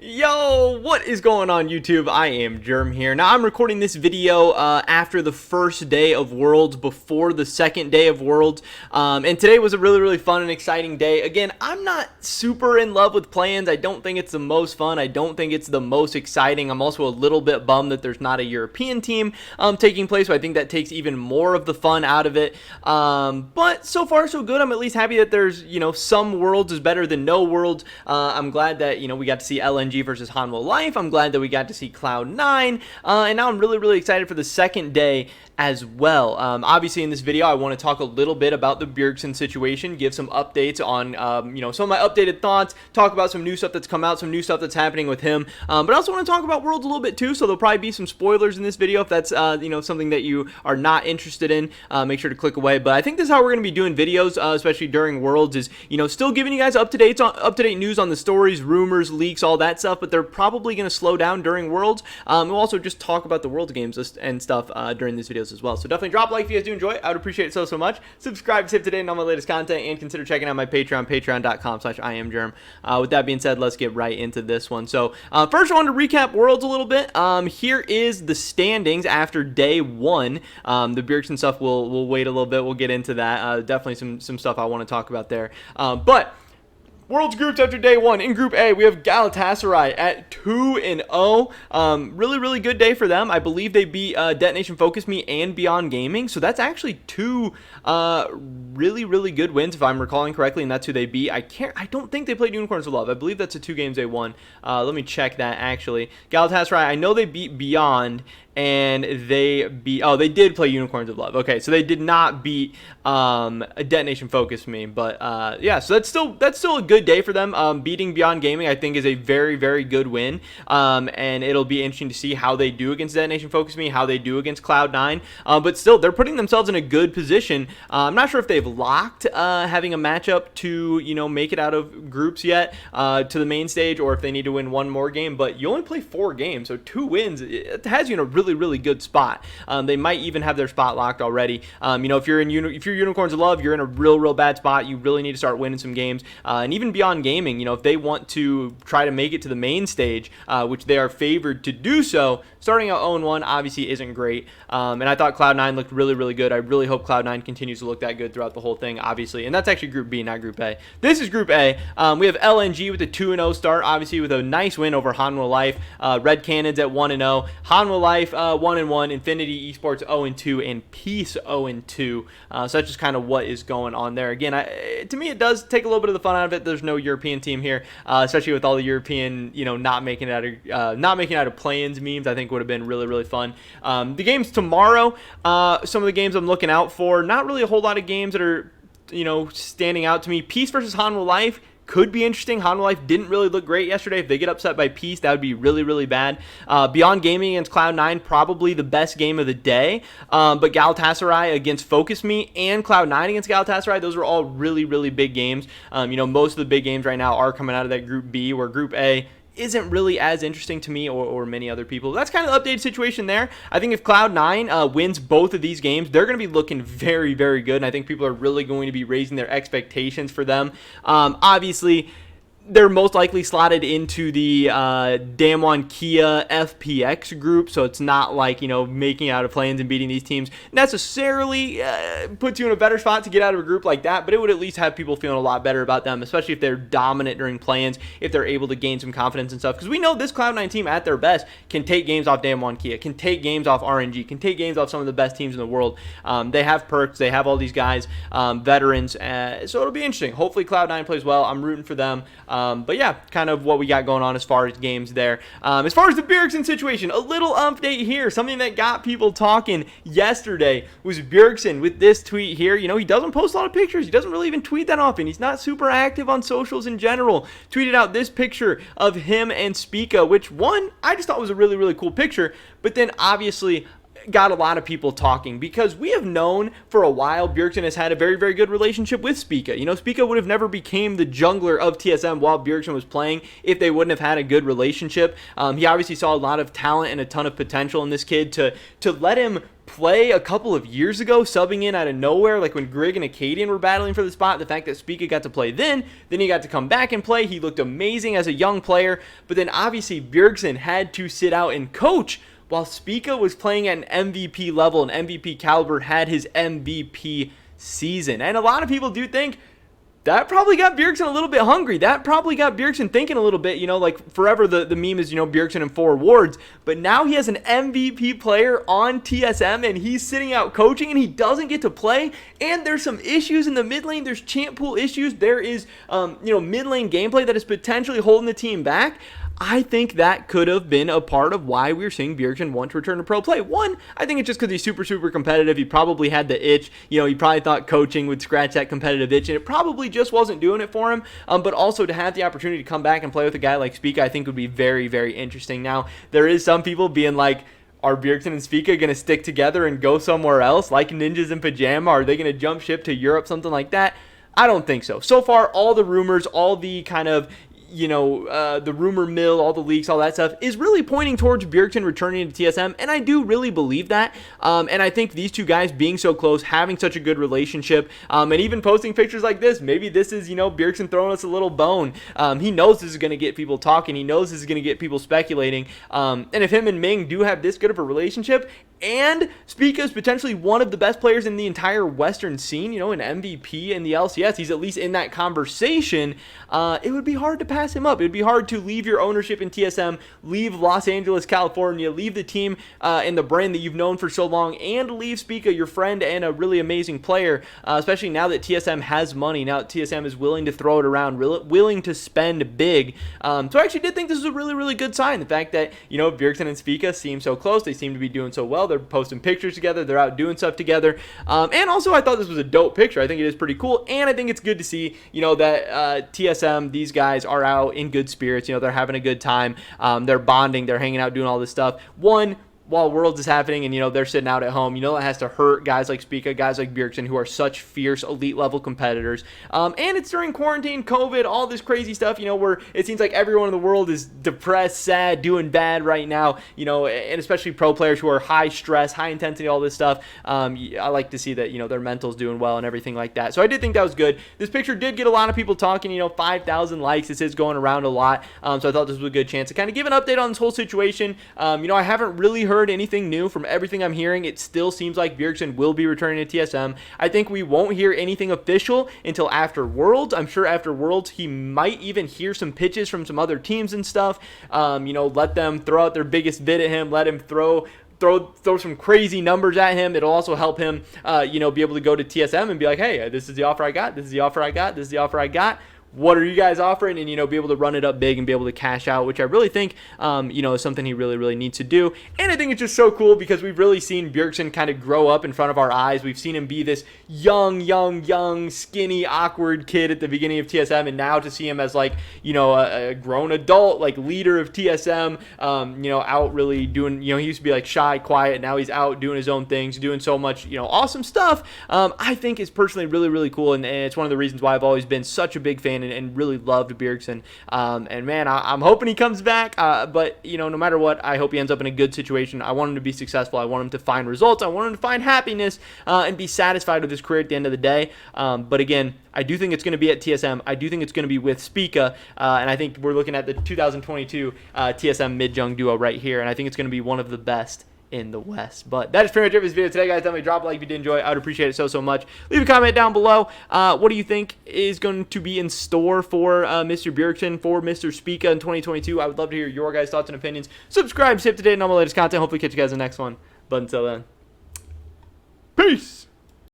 Yo, what is going on YouTube? I am Bjergsen here. Now I'm recording this video after the first day of Worlds, before the second day of Worlds, and today was a really fun and exciting day. Again, I'm not super in love with plans. I don't think it's the most fun. I don't think it's the most exciting. I'm also a little bit bummed that there's not a European team taking place, so I think that takes even more of the fun out of it. But so far so good. I'm at least happy that there's, some Worlds is better than no Worlds. I'm glad that, we got to see LNG versus Hanwha Life. I'm glad that we got to see Cloud9, and now I'm really excited for the second day as well. Obviously in this video I want to talk a little bit about the Bjergsen situation, give some updates on some of my updated thoughts, talk about some new stuff that's come out, some new stuff that's happening with him, but I also want to talk about Worlds a little bit too, so there'll probably be some spoilers in this video. If that's something that you are not interested in, make sure to click away. But I think this is how we're going to be doing videos, especially during Worlds, is still giving you guys up-to-date news on the stories, rumors, leaks, all that stuff, but they're probably going to slow down during Worlds. We'll also just talk about the Worlds games and stuff during these videos as well. So definitely drop a like if you guys do enjoy it. I would appreciate it so much. Subscribe to stay up to date on all my latest content, and consider checking out my Patreon, patreon.com/IamBjergsen. With that being said, let's get right into this one. So first I wanted to recap Worlds a little bit. Here is the standings after day one. The Bjergsen stuff we'll wait a little bit. We'll get into that. Definitely some stuff I want to talk about there. But World's groups after day one. In Group A, we have Galatasaray at 2-0. Really good day for them. I believe they beat Detonation Focus Me and Beyond Gaming. So that's actually two really good wins, if I'm recalling correctly, and that's who they beat. I don't think they played Unicorns of Love. I believe that's the two games they won. Let me check that actually. Galatasaray, I know they beat Beyond, and they did play Unicorns of Love. Okay, so they did not beat Detonation Focus Me, but yeah, so that's still a good day for them. Beating Beyond Gaming, I think, is a very good win, and it'll be interesting to see how they do against Detonation Focus Me, how they do against Cloud9, but still, they're putting themselves in a good position. I'm not sure if they've locked having a matchup to make it out of groups yet to the main stage, or if they need to win one more game, but you only play 4 games, so 2 wins, it has you in a really good spot. They might even have their spot locked already. If you're Unicorns of Love, you're in a real bad spot. You really need to start winning some games. And even Beyond Gaming, if they want to try to make it to the main stage, which they are favored to do so, starting out 0-1 obviously isn't great. And I thought Cloud9 looked really good. I really hope Cloud9 continues to look that good throughout the whole thing, obviously. And that's actually Group B, not Group A. This is Group A. We have LNG with a 2-0 start, obviously with a nice win over Hanwha Life. Red Cannons at 1-0. Hanwha Life 1-1, Infinity Esports 0-2, and Peace 0-2. So that's just kind of what is going on there. Again, to me, it does take a little bit of the fun out of it. There's no European team here, especially with all the European, not making it out of play-ins memes. I think would have been really fun. The games tomorrow, some of the games I'm looking out for, not really a whole lot of games that are, standing out to me. Peace versus Hanwha Life could be interesting. Hanwha Life didn't really look great yesterday. If they get upset by Peace, that would be really bad. Beyond Gaming against Cloud9, probably the best game of the day. But Galatasaray against Focus Me and Cloud9 against Galatasaray, those are all really big games. Most of the big games right now are coming out of that Group B, where Group A isn't really as interesting to me or many other people. That's kind of the updated situation there. I think if Cloud9 wins both of these games, they're going to be looking very good, and I think people are really going to be raising their expectations for them. Obviously, they're most likely slotted into the Damwon Kia FPX group, so it's not like, making out of plans and beating these teams necessarily puts you in a better spot to get out of a group like that, but it would at least have people feeling a lot better about them, especially if they're dominant during plans, if they're able to gain some confidence and stuff, because we know this Cloud9 team at their best can take games off Damwon Kia, can take games off RNG, can take games off some of the best teams in the world. They have perks, they have all these guys, veterans, so it'll be interesting. Hopefully Cloud9 plays well. I'm rooting for them. But yeah, kind of what we got going on as far as games there. As far as the Bjergsen situation, a little update here. Something that got people talking yesterday was Bjergsen with this tweet here. He doesn't post a lot of pictures. He doesn't really even tweet that often. He's not super active on socials in general. Tweeted out this picture of him and Spica, which I just thought was a really cool picture. But then obviously, got a lot of people talking, because we have known for a while Bjergsen has had a very, very good relationship with Spica. You know, Spica would have never became the jungler of TSM while Bjergsen was playing if they wouldn't have had a good relationship. He obviously saw a lot of talent and a ton of potential in this kid to let him play a couple of years ago, subbing in out of nowhere, like when Grig and Acadian were battling for the spot. The fact that Spica got to play then he got to come back and play. He looked amazing as a young player, but then obviously Bjergsen had to sit out and coach while Spica was playing at an MVP level, an MVP caliber, had his MVP season. And a lot of people do think that probably got Bjergsen a little bit hungry. That probably got Bjergsen thinking a little bit, you know, like forever the meme is, you know, Bjergsen and 4 awards. But now he has an MVP player on TSM and he's sitting out coaching and he doesn't get to play. And there's some issues in the mid lane. There's champ pool issues. There is, mid lane gameplay that is potentially holding the team back. I think that could have been a part of why we're seeing Bjergsen want to return to pro play. One, I think it's just because he's super, super competitive. He probably had the itch. You know, he probably thought coaching would scratch that competitive itch, and it probably just wasn't doing it for him. But also to have the opportunity to come back and play with a guy like Spica, I think would be very, very interesting. Now, there is some people being like, are Bjergsen and Spica going to stick together and go somewhere else, like Ninjas in Pajama? Are they going to jump ship to Europe, something like that? I don't think so. So far, all the rumors, all the kind of the rumor mill, all the leaks, all that stuff is really pointing towards Bjergsen returning to TSM, and I do really believe that. And I think these two guys being so close, having such a good relationship, and even posting pictures like this, maybe this is, Bjergsen throwing us a little bone. He knows this is going to get people talking. He knows this is going to get people speculating. And if him and Ming do have this good of a relationship, and Spica is potentially one of the best players in the entire Western scene, an MVP in the LCS, he's at least in that conversation, it would be hard to pass him up. It would be hard to leave your ownership in TSM, leave Los Angeles, California, leave the team and the brand that you've known for so long, and leave Spica, your friend and a really amazing player, especially now that TSM has money, now that TSM is willing to throw it around, willing to spend big. So I actually did think this was a really, really good sign. The fact that, Bjergsen and Spica seem so close, they seem to be doing so well. They're posting pictures together. They're out doing stuff together. And also, I thought this was a dope picture. I think it is pretty cool. And I think it's good to see, that TSM, these guys are out in good spirits. They're having a good time. They're bonding. They're hanging out, doing all this stuff. While Worlds is happening and, they're sitting out at home, that has to hurt guys like Spica, guys like Bjergsen, who are such fierce elite level competitors. And it's during quarantine, COVID, all this crazy stuff, where it seems like everyone in the world is depressed, sad, doing bad right now, and especially pro players who are high stress, high intensity, all this stuff. I like to see that, their mental's doing well and everything like that. So I did think that was good. This picture did get a lot of people talking, 5,000 likes. This is going around a lot. So I thought this was a good chance to kind of give an update on this whole situation. I haven't really heard anything new. From everything I'm hearing, it still seems like Bjergsen will be returning to TSM. I think we won't hear anything official until after Worlds. I'm sure after Worlds he might even hear some pitches from some other teams and stuff. Let them throw out their biggest bid at him, let him throw some crazy numbers at him. It'll also help him be able to go to TSM and be like, hey, this is the offer I got, this is the offer I got, this is the offer I got. What are you guys offering? And, be able to run it up big and be able to cash out, which I really think, is something he really, really needs to do. And I think it's just so cool because we've really seen Bjergsen kind of grow up in front of our eyes. We've seen him be this young, skinny, awkward kid at the beginning of TSM. And now to see him as like, a grown adult, like leader of TSM, out really doing, he used to be like shy, quiet. Now he's out doing his own things, doing so much, awesome stuff. I think is personally really, really cool. And it's one of the reasons why I've always been such a big fan and really loved Bjergsen. And man, I'm hoping he comes back. But no matter what, I hope he ends up in a good situation. I want him to be successful. I want him to find results. I want him to find happiness and be satisfied with his career at the end of the day. But again, I do think it's going to be at TSM. I do think it's going to be with Spica. And I think we're looking at the 2022 TSM mid-jung duo right here. And I think it's going to be one of the best in the West. But that is pretty much it for this video today, guys. Tell me, drop a like if you did enjoy it. I would appreciate it so much. Leave a comment down below. What do you think is going to be in store for Mr. Bjergsen, for Mr. Spica in 2022? I would love to hear your guys' thoughts and opinions. Subscribe, stay up to date on all my latest content. Hopefully catch you guys in the next one. But until then, peace!